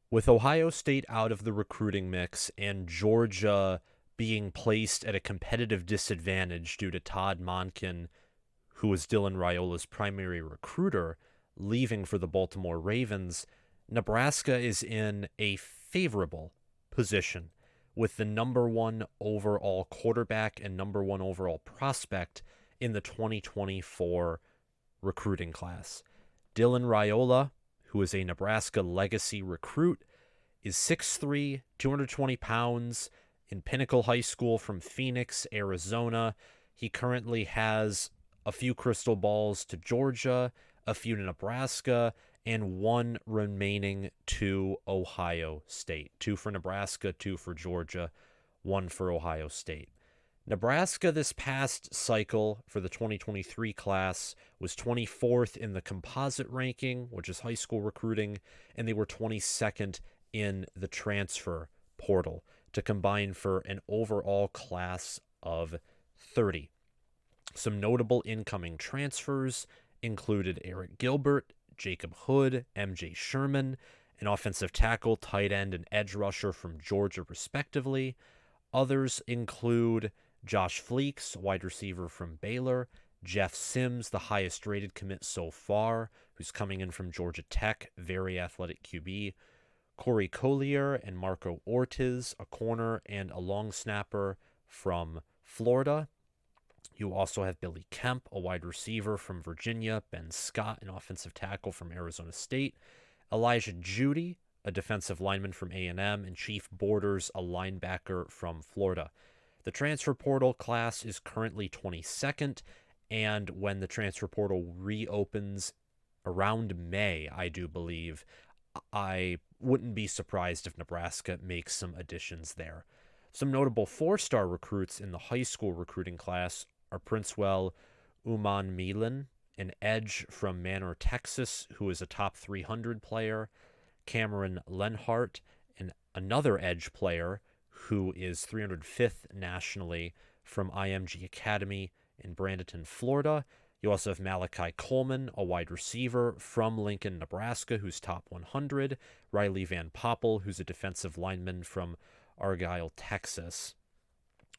With Ohio State out of the recruiting mix and Georgia being placed at a competitive disadvantage due to Todd Monken, who was Dylan Raiola's primary recruiter, leaving for the Baltimore Ravens, Nebraska is in a favorable position with the number one overall quarterback and number one overall prospect in the 2024 recruiting class. Dylan Raiola, who is a Nebraska legacy recruit, is 6'3, 220 pounds, in Pinnacle High School from Phoenix, Arizona. He currently has a few crystal balls to Georgia, a few to Nebraska, and one remaining to Ohio State. Two for Nebraska, two for Georgia, one for Ohio State. Nebraska this past cycle for the 2023 class was 24th in the composite ranking, which is high school recruiting, and they were 22nd in the transfer portal to combine for an overall class of 30. Some notable incoming transfers included Eric Gilbert, Jacob Hood, MJ Sherman, an offensive tackle, tight end, and edge rusher from Georgia, respectively. Others include Josh Fleeks, wide receiver from Baylor, Jeff Sims, the highest rated commit so far, who's coming in from Georgia Tech, very athletic QB, Corey Collier and Marco Ortiz, a corner and a long snapper from Florida. You also have Billy Kemp, a wide receiver from Virginia, Ben Scott, an offensive tackle from Arizona State, Elijah Judy, a defensive lineman from A&M, and Chief Borders, a linebacker from Florida. The transfer portal class is currently 22nd, and when the transfer portal reopens around May, I do believe, I wouldn't be surprised if Nebraska makes some additions there. Some notable four-star recruits in the high school recruiting class are Princewell Uman Milan, an edge from Manor, Texas, who is a top 300 player, Cameron Lenhart, and another edge player who is 305th nationally from IMG Academy in Bradenton, Florida. You also have Malachi Coleman, a wide receiver from Lincoln, Nebraska, who's top 100. Riley Van Poppel, who's a defensive lineman from Argyle, Texas,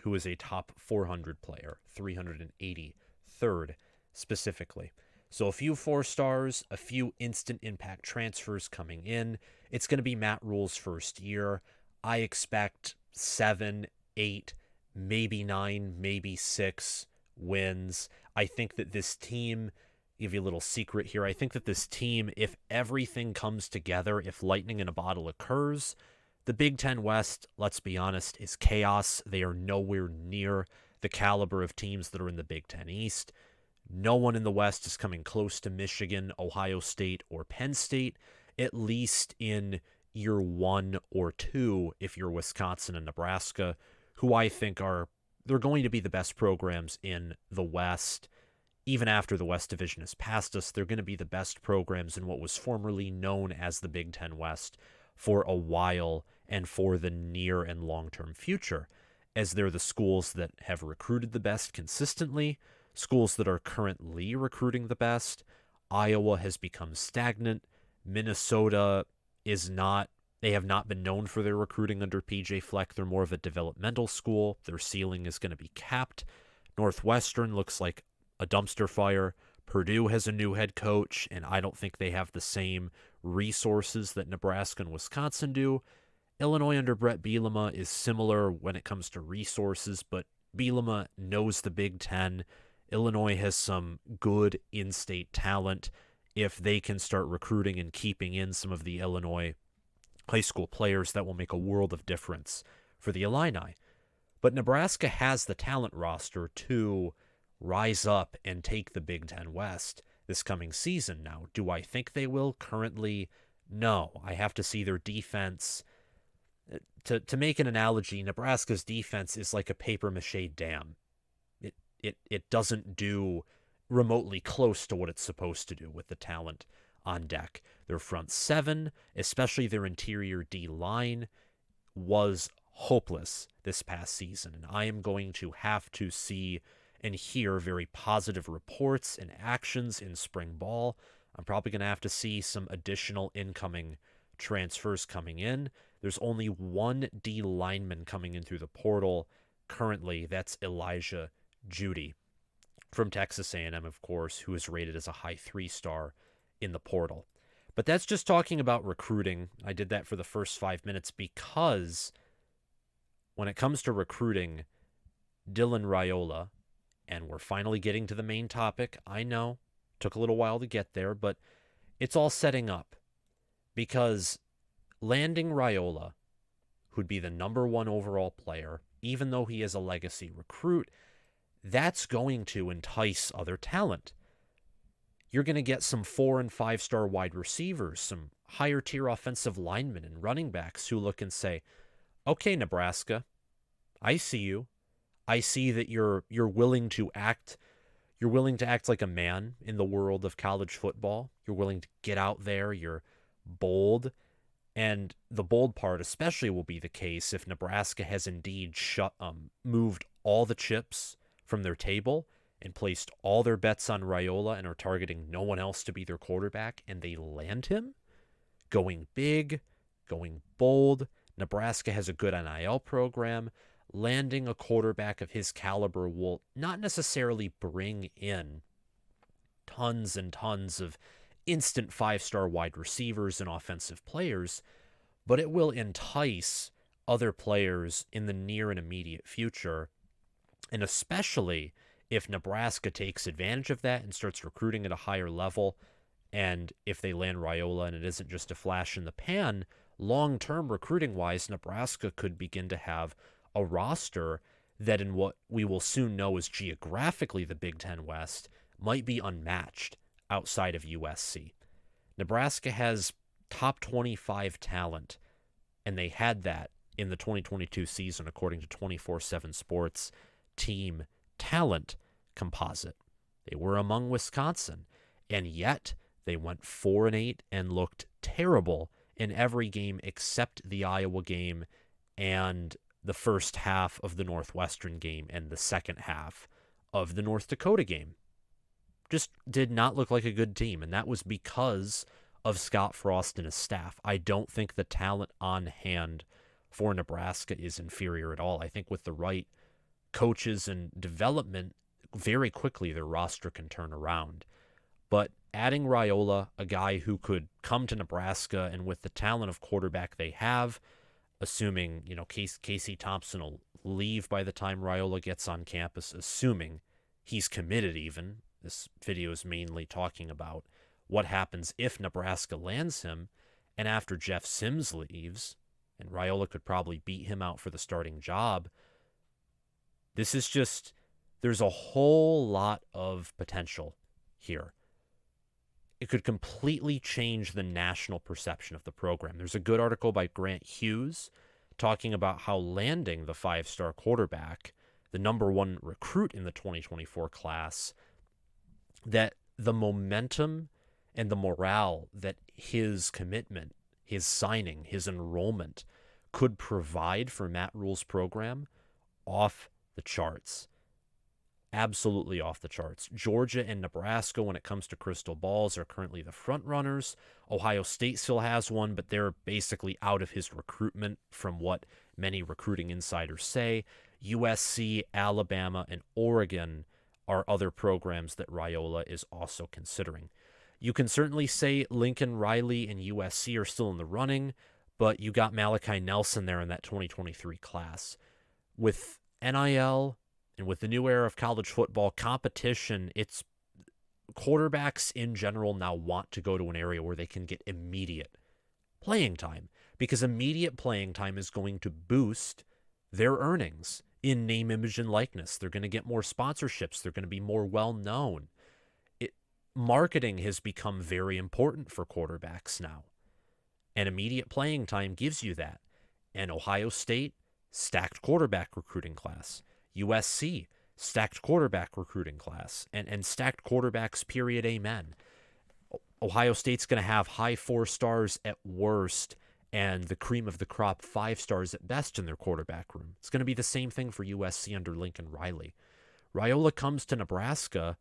who is a top 400 player, 383rd specifically. So a few four stars, a few instant impact transfers coming in. It's going to be Matt Rhule's first year. I expect 7, 8, maybe 9, maybe 6 wins. I think that this team, give you a little secret here, I think that this team, if everything comes together, if lightning in a bottle occurs, the Big Ten West, let's be honest, is chaos. They are nowhere near the caliber of teams that are in the Big Ten East. No one in the West is coming close to Michigan, Ohio State, or Penn State, at least in year 1 or 2 if you're Wisconsin and Nebraska, who I think they're going to be the best programs in the West. Even after the West Division has passed us, they're going to be the best programs in what was formerly known as the Big Ten West for a while and for the near and long-term future, as they're the schools that have recruited the best consistently, schools that are currently recruiting the best. Iowa has become stagnant. Minnesota is not. They have not been known for their recruiting under PJ Fleck. They're more of a developmental school. Their ceiling is going to be capped. Northwestern looks like a dumpster fire. Purdue has a new head coach, and I don't think they have the same resources that Nebraska and Wisconsin do. Illinois under Brett Bielema is similar when it comes to resources, but Bielema knows the Big Ten. Illinois has some good in-state talent. If they can start recruiting and keeping in some of the Illinois high school players, that will make a world of difference for the Illini. But Nebraska has the talent roster to rise up and take the Big Ten West this coming season. Now, do I think they will? Currently, no. I have to see their defense. To make an analogy, Nebraska's defense is like a papier-mâché dam. It doesn't do remotely close to what it's supposed to do with the talent on deck. Their front seven, especially their interior D-line, was hopeless this past season, and I am going to have to see and hear very positive reports and actions in spring ball. I'm probably going to have to see some additional incoming transfers coming in. There's only one D lineman coming in through the portal currently. That's Elijah Judy from Texas A&M, of course, who is rated as a high 3-star in the portal. But that's just talking about recruiting. I did that for the first 5 minutes because when it comes to recruiting, Dylan Raiola, and we're finally getting to the main topic. I know, took a little while to get there, but it's all setting up. Because landing Raiola, who'd be the number 1 overall player, even though he is a legacy recruit, that's going to entice other talent. You're going to get some 4- and 5-star wide receivers, some higher tier offensive linemen and running backs who look and say, okay, Nebraska, I see you. I see that you're willing to act. You're willing to act like a man in the world of college football. You're willing to get out there. You're bold. And the bold part especially will be the case if Nebraska has indeed moved all the chips from their table and placed all their bets on Raiola and are targeting no one else to be their quarterback, and they land him. Going big, going bold. Nebraska has a good NIL program. Landing a quarterback of his caliber will not necessarily bring in tons and tons of instant 5-star wide receivers and offensive players, but it will entice other players in the near and immediate future. And especially if Nebraska takes advantage of that and starts recruiting at a higher level, and if they land Raiola and it isn't just a flash in the pan, long-term recruiting-wise, Nebraska could begin to have a roster that in what we will soon know is geographically the Big Ten West might be unmatched outside of USC. Nebraska has top 25 talent, and they had that in the 2022 season according to 24/7 Sports team talent composite. They were among Wisconsin, and yet they went 4-8 and looked terrible in every game except the Iowa game and the first half of the Northwestern game and the second half of the North Dakota game. Just did not look like a good team, and that was because of Scott Frost and his staff. I don't think the talent on hand for Nebraska is inferior at all. I think with the right coaches and development, very quickly their roster can turn around. But adding Raiola, a guy who could come to Nebraska, and with the talent of quarterback they have, assuming, Casey Thompson will leave by the time Raiola gets on campus, assuming he's committed even. This video is mainly talking about what happens if Nebraska lands him, and after Jeff Sims leaves, and Raiola could probably beat him out for the starting job. This is just, there's a whole lot of potential here. It could completely change the national perception of the program. There's a good article by Grant Hughes talking about how landing the 5-star quarterback, the number 1 recruit in the 2024 class, that the momentum and the morale that his commitment, his signing, his enrollment could provide for Matt Rhule's program, off the charts. Absolutely off the charts. Georgia and Nebraska, when it comes to crystal balls, are currently the front runners. Ohio State still has one, but they're basically out of his recruitment from what many recruiting insiders say. USC, Alabama, and Oregon are other programs that Raiola is also considering. You can certainly say Lincoln Riley and USC are still in the running, but you got Malachi Nelson there in that 2023 class. With NIL and with the new era of college football competition, it's quarterbacks in general now want to go to an area where they can get immediate playing time, because immediate playing time is going to boost their earnings in name, image, and likeness. They're going to get more sponsorships. They're going to be more well-known. Marketing has become very important for quarterbacks now, and immediate playing time gives you that. And Ohio State, stacked quarterback recruiting class. USC, stacked quarterback recruiting class. And stacked quarterbacks, period, amen. Ohio State's going to have high 4 stars at worst and the cream of the crop 5 stars at best in their quarterback room. It's going to be the same thing for USC under Lincoln Riley. Raiola comes to Nebraska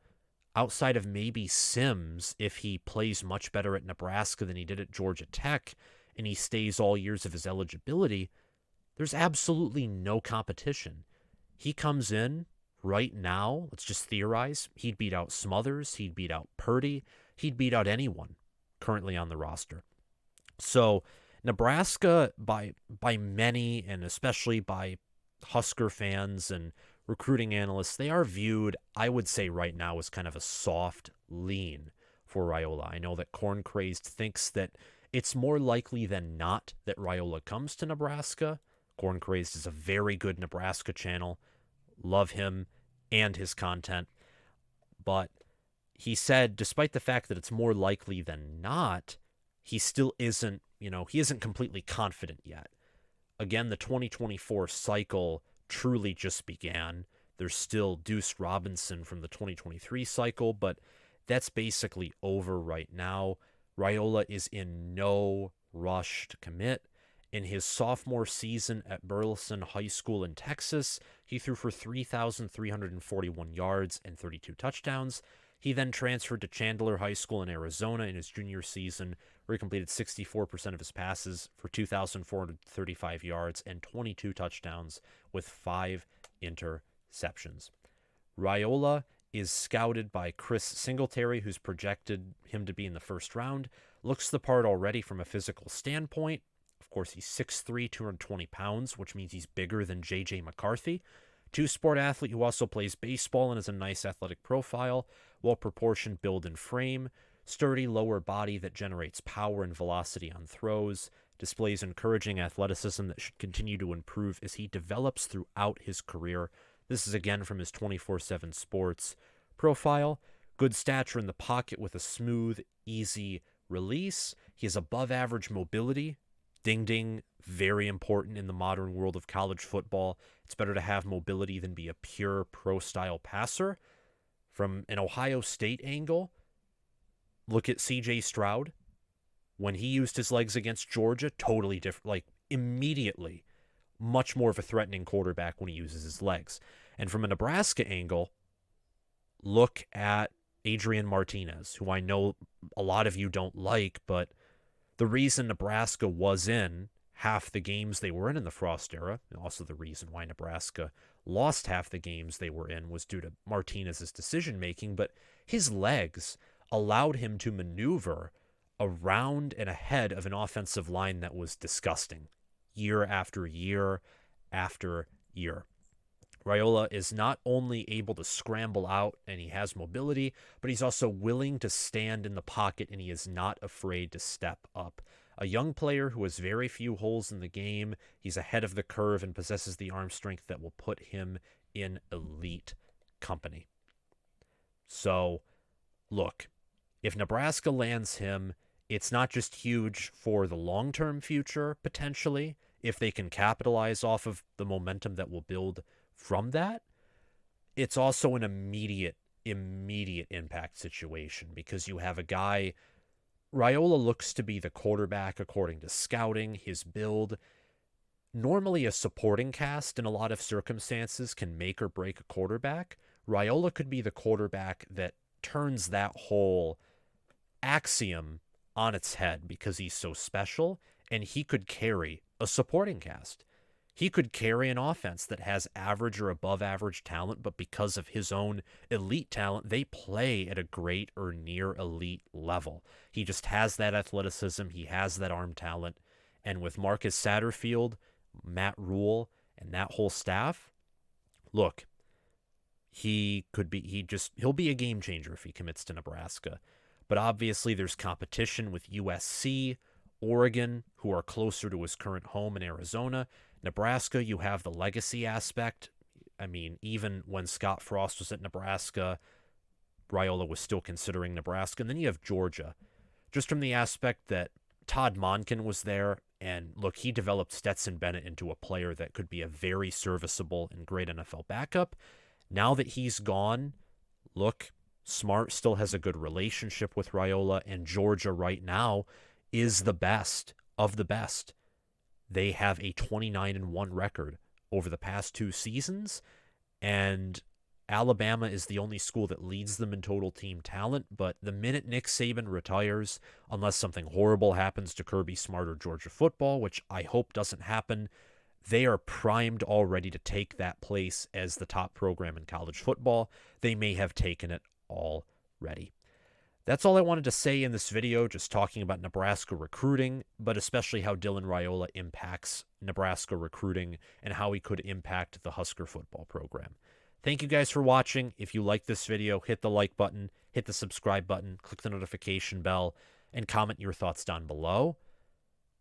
outside of maybe Sims, if he plays much better at Nebraska than he did at Georgia Tech, and he stays all years of his eligibility, there's absolutely no competition. He comes in right now, let's just theorize, he'd beat out Smothers, he'd beat out Purdy, he'd beat out anyone currently on the roster. So Nebraska, by many, and especially by Husker fans and recruiting analysts, they are viewed, I would say right now, as kind of a soft lean for Raiola. I know that Corn Crazed thinks that it's more likely than not that Raiola comes to Nebraska. Corn Crazed is a very good Nebraska channel. Love him and his content. But he said, despite the fact that it's more likely than not, he still isn't, he isn't completely confident yet. Again, the 2024 cycle truly just began. There's still Deuce Robinson from the 2023 cycle, but that's basically over right now. Raiola is in no rush to commit. In his sophomore season at Burleson High School in Texas, he threw for 3,341 yards and 32 touchdowns. He then transferred to Chandler High School in Arizona in his junior season, where he completed 64% of his passes for 2,435 yards and 22 touchdowns with 5 interceptions. Raiola is scouted by Chris Singletary, who's projected him to be in the first round. Looks the part already from a physical standpoint. Of course, he's 6'3", 220 pounds, which means he's bigger than J.J. McCarthy. Two-sport athlete who also plays baseball and has a nice athletic profile, well-proportioned build and frame, sturdy lower body that generates power and velocity on throws, displays encouraging athleticism that should continue to improve as he develops throughout his career. This is again from his 24/7 Sports profile. Good stature in the pocket with a smooth, easy release. He has above-average mobility. Ding ding, very important in the modern world of college football. It's better to have mobility than be a pure pro-style passer. From an Ohio State angle, look at C.J. Stroud. When he used his legs against Georgia, totally different, like immediately much more of a threatening quarterback when he uses his legs. And from a Nebraska angle, look at Adrian Martinez, who I know a lot of you don't like, but the reason Nebraska was in half the games they were in the Frost era, and also the reason why Nebraska lost half the games they were in, was due to Martinez's decision-making, but his legs allowed him to maneuver around and ahead of an offensive line that was disgusting year after year after year. Raiola is not only able to scramble out and he has mobility, but he's also willing to stand in the pocket and he is not afraid to step up. A young player who has very few holes in the game, he's ahead of the curve and possesses the arm strength that will put him in elite company. So, look, if Nebraska lands him, it's not just huge for the long-term future, potentially, if they can capitalize off of the momentum that will build from that. It's also an immediate impact situation because you have a guy, Raiola looks to be the quarterback according to scouting, his build. Normally a supporting cast in a lot of circumstances can make or break a quarterback. Raiola could be the quarterback that turns that whole axiom on its head because he's so special, and he could carry a supporting cast. He could carry an offense that has average or above average talent, but because of his own elite talent, they play at a great or near elite level. He just has that athleticism. He has that arm talent. And with Marcus Satterfield, Matt Rhule, and that whole staff, look, he'll be a game changer if he commits to Nebraska. But obviously there's competition with USC, Oregon, who are closer to his current home in Arizona. Nebraska, you have the legacy aspect. I mean, even when Scott Frost was at Nebraska, Raiola was still considering Nebraska. And then you have Georgia, just from the aspect that Todd Monken was there. And look, he developed Stetson Bennett into a player that could be a very serviceable and great NFL backup. Now that he's gone, look, Smart still has a good relationship with Raiola, and Georgia right now is the best of the best. They have a 29-1 record over the past 2 seasons, and Alabama is the only school that leads them in total team talent, but the minute Nick Saban retires, unless something horrible happens to Kirby Smart or Georgia football, which I hope doesn't happen, they are primed already to take that place as the top program in college football. They may have taken it already. That's all I wanted to say in this video, just talking about Nebraska recruiting, but especially how Dylan Raiola impacts Nebraska recruiting and how he could impact the Husker football program. Thank you guys for watching. If you like this video, hit the like button, hit the subscribe button, click the notification bell, and comment your thoughts down below.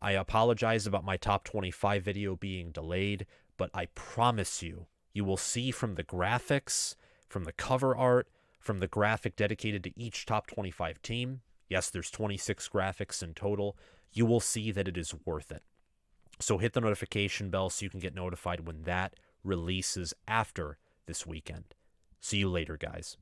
I apologize about my top 25 video being delayed, but I promise you, you will see from the graphics, from the cover art, from the graphic dedicated to each top 25 team, yes, there's 26 graphics in total, you will see that it is worth it. So hit the notification bell so you can get notified when that releases after this weekend. See you later, guys.